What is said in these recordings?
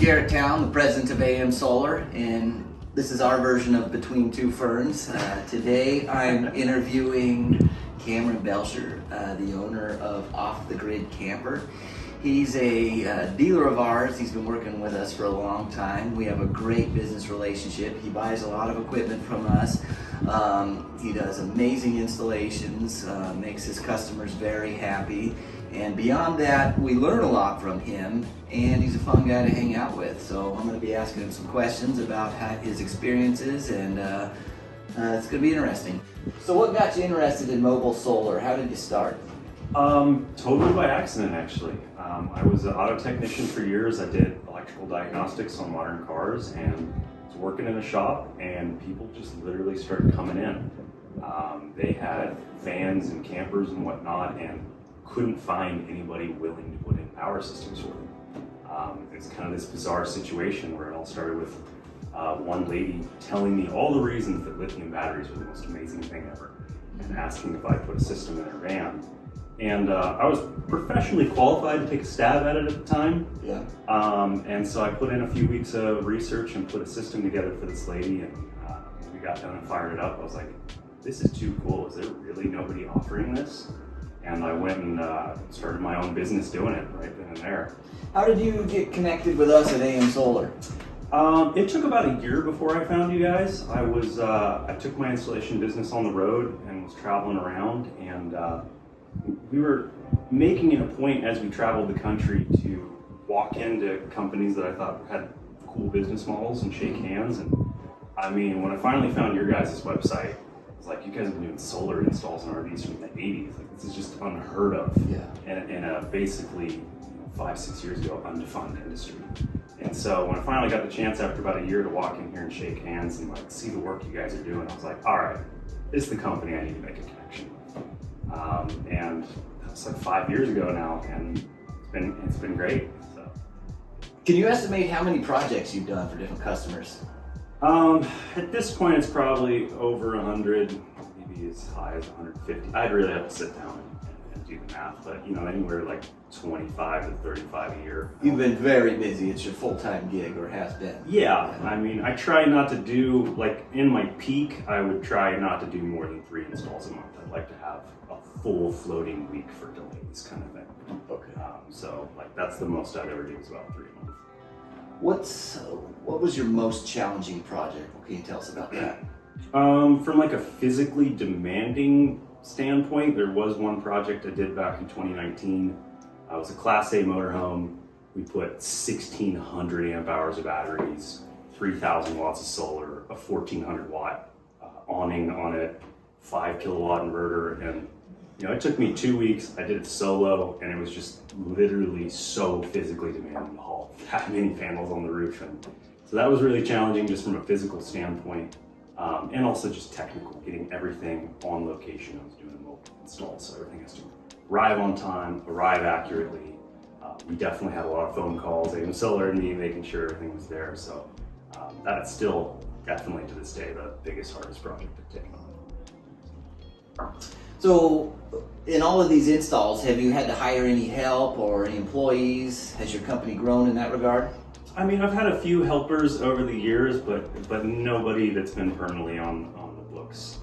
Garret, the president of AM Solar, and this is our version of Between Two Ferns. Today I'm interviewing Cameron Belscher, the owner of Off the Grid Camper. He's a dealer of ours. He's been working with us for a long time. We have a great business relationship. He buys a lot of equipment from us. He does amazing installations, makes his customers very happy. And beyond that, we learn a lot from him, and he's a fun guy to hang out with. So I'm going to be asking him some questions about his experiences, and it's going to be interesting. So what got you interested in mobile solar? How did you start? Totally by accident, actually. I was an auto technician for years. I did electrical diagnostics on modern cars, and was working in a shop, and people just literally started coming in. They had vans and campers and whatnot, and couldn't find anybody willing to put in power systems for them. It's kind of this bizarre situation where it all started with one lady telling me all the reasons that lithium batteries were the most amazing thing ever, and asking if I'd put a system in her van. And I was professionally qualified to take a stab at it at the time. Yeah. And so I put in a few weeks of research and put a system together for this lady, and when we got done and fired it up, I was like, this is too cool. Is there really nobody offering this? And I went and started my own business doing it right then and there. How did you get connected with us at AM Solar? It took about a year before I found you guys. I took my installation business on the road and was traveling around, and we were making it a point as we traveled the country to walk into companies that I thought had cool business models and shake hands. And I mean, when I finally found your guys' website, it's like, you guys have been doing solar installs in RVs from the 80s. Like, this is just unheard of. Yeah. In a basically 5-6 years ago undefined industry. And so when I finally got the chance after about a year to walk in here and shake hands and like see the work you guys are doing, I was like, all right, this is the company I need to make a connection with. And that's like 5 years ago now, and it's been great. So. Can you estimate how many projects you've done for different customers? At this point, it's probably over 100, maybe as high as 150. I'd really have to sit down and do the math, but anywhere like 25 to 35 a year. You've been very busy. It's your full-time gig, or has been. Yeah, I mean, I try not to do, like, in my peak, I would try not to do more than 3 installs a month. I'd like to have a full floating week for delays kind of thing. Okay. So, like, that's the most I'd ever do is about 3 a month. What was your most challenging project? What can you tell us about that? From like a physically demanding standpoint, there was one project I did back in 2019. It was a Class A motorhome. We put 1,600 amp hours of batteries, 3,000 watts of solar, a 1,400 watt awning on it, 5 kilowatt inverter, and it took me 2 weeks. I did it solo, and it was just literally so physically demanding to haul that many panels on the roof. And so that was really challenging just from a physical standpoint, and also just technical, getting everything on location. I was doing a mobile install, so everything has to arrive on time, arrive accurately. We definitely had a lot of phone calls, AM Solar and me, making sure everything was there. So that's still definitely to this day the biggest, hardest project I've taken on. So, in all of these installs, have you had to hire any help or any employees? Has your company grown in that regard? I mean, I've had a few helpers over the years, but nobody that's been permanently on the books.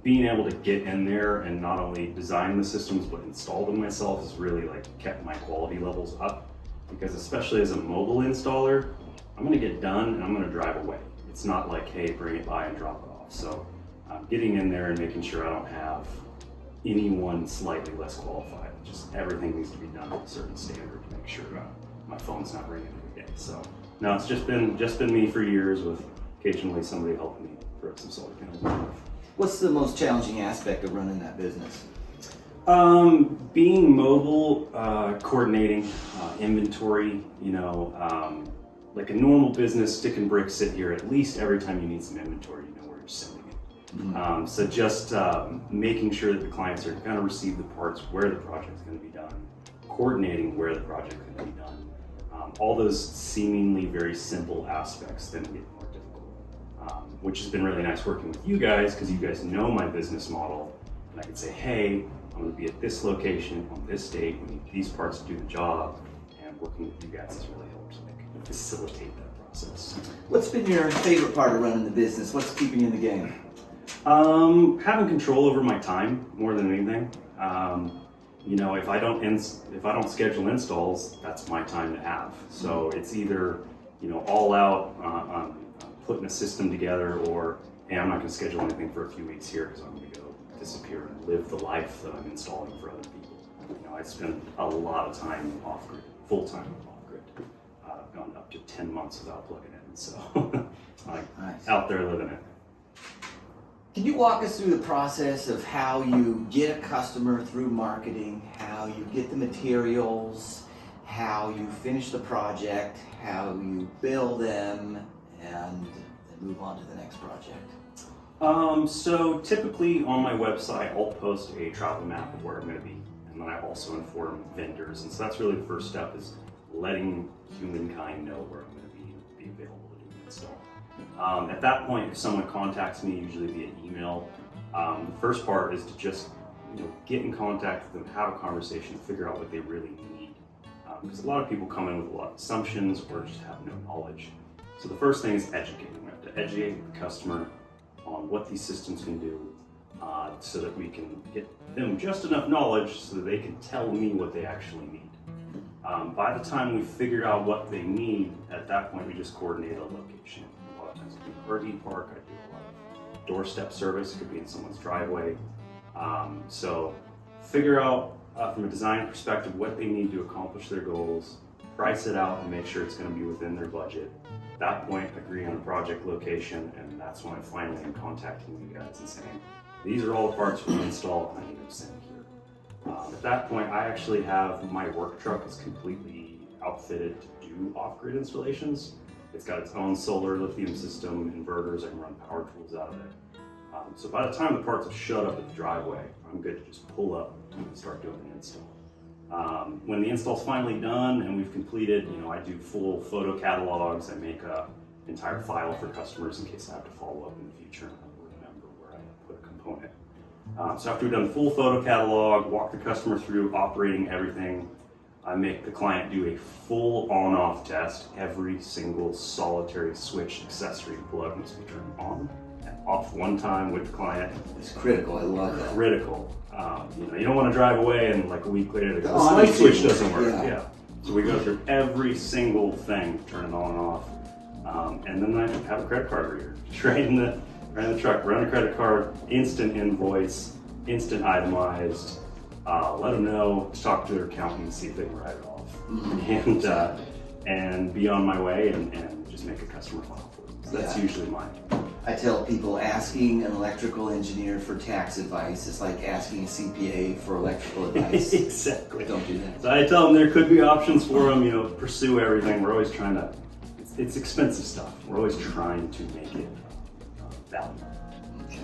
Being able to get in there and not only design the systems but install them myself has really kept my quality levels up, because especially as a mobile installer, I'm going to get done and I'm going to drive away. It's not like, hey, bring it by and drop it off. So getting in there and making sure I don't have anyone slightly less qualified. Just everything needs to be done at a certain standard to make sure my phone's not ringing every day. So no, it's just been me for years, with occasionally somebody helping me throw some solar panels on the roof. What's the most challenging aspect of running that business? Being mobile, coordinating, inventory, like a normal business, stick and brick sit here. At least every time you need some inventory, you know where you're sending it. Mm-hmm. So just making sure that the clients are going to receive the parts where the project's going to be done, coordinating where the project's going to be done. All those seemingly very simple aspects then get more difficult, which has been really nice working with you guys, because you guys know my business model, and I can say, hey, I'm going to be at this location on this date. We need these parts to do the job, and working with you guys has really helped make facilitate that process. What's been your favorite part of running the business? What's keeping you in the game? Having control over my time more than anything. If I don't schedule installs, that's my time to have. So it's either all out putting a system together, or hey, I'm not going to schedule anything for a few weeks here because I'm going to go disappear and live the life that I'm installing for other people. I spend a lot of time off grid, full time off grid. I've gone up to 10 months without plugging in, so Nice. out there living it. Can you walk us through the process of how you get a customer through marketing, how you get the materials, how you finish the project, how you bill them, and then move on to the next project? So typically on my website, I'll post a travel map of where I'm going to be, and then I also inform vendors. And so that's really the first step, is letting humankind know where I'm going to be available to do an install. At that point, if someone contacts me, usually via email, the first part is to just get in contact with them, have a conversation, figure out what they really need. Because a lot of people come in with a lot of assumptions or just have no knowledge. So the first thing is educating. We have to educate the customer on what these systems can do, so that we can get them just enough knowledge so that they can tell me what they actually need. By the time we figure out what they need, at that point we just coordinate a location. A lot of times I do RV park, I do a lot of doorstep service, it could be in someone's driveway. So figure out from a design perspective what they need to accomplish their goals, price it out and make sure it's going to be within their budget. At that point, agree on a project location, and that's when I finally am contacting you guys and saying, these are all the parts we install, I need them sent here. At that point, I actually have my work truck is completely outfitted to do off-grid installations. It's got its own solar lithium system, inverters, I can run power tools out of it. So by the time the parts have showed up at the driveway, I'm good to just pull up and start doing the install. When the install's finally done and we've completed, I do full photo catalogs. I make an entire file for customers in case I have to follow up in the future and I remember where I put a component. So after we've done full photo catalog, walk the customer through operating everything, I make the client do a full on-off test. Every single solitary switch accessory plug must be turned on and off one time with the client. It's critical, I love that. Critical. You don't want to drive away and like a week later the light switch doesn't work. Yeah. So we go through every single thing, turn it on and off. And then I have a credit card reader. Just right in the truck, run a credit card, instant invoice, instant itemized, let them know, talk to their accountant and see if they can write it off. And be on my way and just make a customer file for them. So that's usually mine. I tell people asking an electrical engineer for tax advice is like asking a CPA for electrical advice. Exactly. Don't do that. So I tell them there could be options for them, pursue everything. We're always trying to, it's expensive stuff. We're always trying to make it valuable. Okay.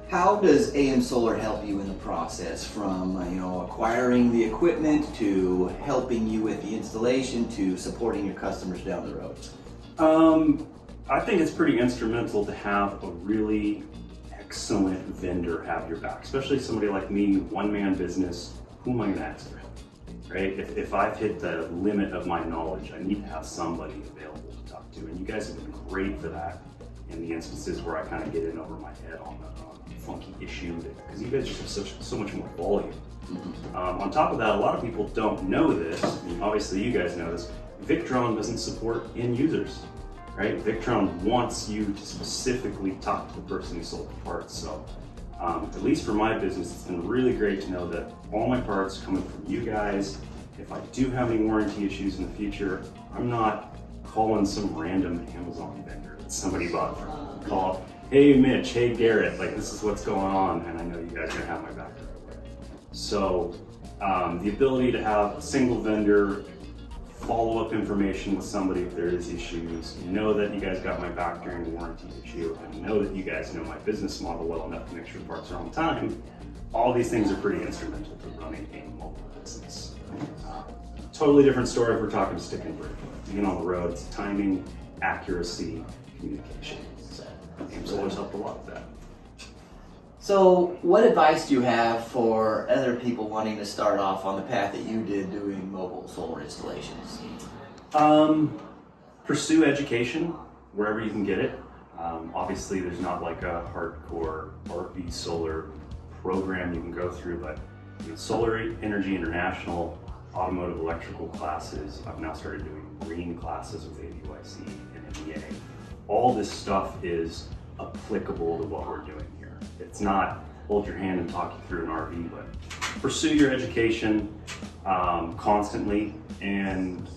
How does AM Solar help you in the process, from acquiring the equipment to helping you with the installation to supporting your customers down the road? I think it's pretty instrumental to have a really excellent vendor have your back, especially somebody like me, one-man business. Who am I going to ask for help, right? If I've hit the limit of my knowledge, I need to have somebody available to talk to, and you guys have been great for that in the instances where I kind of get in over my head on a funky issue, because you guys just have so much more volume. On top of that, a lot of people don't know this. I mean, obviously you guys know this. Victron doesn't support end users. Right? Victron wants you to specifically talk to the person who sold the parts. So at least for my business, it's been really great to know that all my parts coming from you guys. If I do have any warranty issues in the future, I'm not calling some random Amazon vendor that somebody bought from. Call up, hey Mitch, hey Garret, like this is what's going on, and I know you guys are gonna have my back right away. So the ability to have a single vendor, follow-up information with somebody if there is issues, know that you guys got my back during the warranty issue, and know that you guys know my business model well enough to make sure parts are on time. All these things are pretty instrumental to running a mobile business. Totally different story if we're talking stick and brick. Being on the road, it's timing, accuracy, communication. So AM Solar's helped a lot with that. So what advice do you have for other people wanting to start off on the path that you did doing mobile solar installations? pursue education wherever you can get it. Obviously, there's not like a hardcore RV solar program you can go through, but Solar Energy International, automotive electrical classes. I've now started doing green classes with ABYC and MEA. All this stuff is applicable to what we're doing here. It's not hold your hand and talk you through an RV, but pursue your education constantly and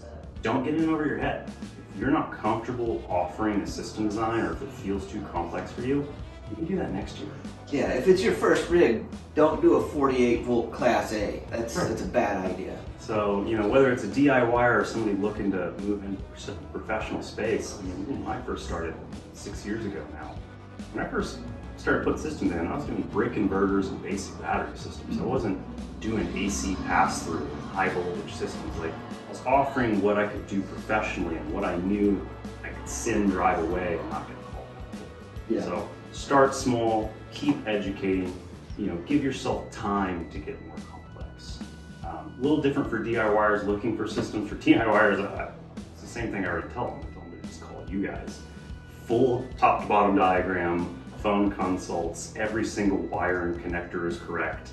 don't get in over your head. If you're not comfortable offering a system design, or if it feels too complex for you, you can do that next year. Yeah, if it's your first rig, don't do a 48 volt Class A. That's a bad idea. So, whether it's a DIYer or somebody looking to move into professional space, when I first started 6 years ago now, when I first started putting systems in, I was doing brick inverters and basic battery systems. I wasn't doing AC pass-through and high voltage systems. Like, I was offering what I could do professionally and what I knew I could send drive away and not get called. Yeah. So start small, keep educating, give yourself time to get more complex. A little different for DIYers looking for systems. For DIYers, it's the same thing I already tell them. I tell them to just call you guys. Full top to bottom diagram, phone consults, every single wire and connector is correct.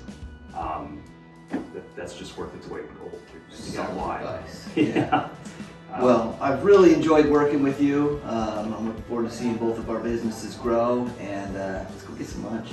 That's just worth its weight in gold. Sound advice. Yeah. Well, I've really enjoyed working with you. I'm looking forward to seeing both of our businesses grow, and let's go get some lunch.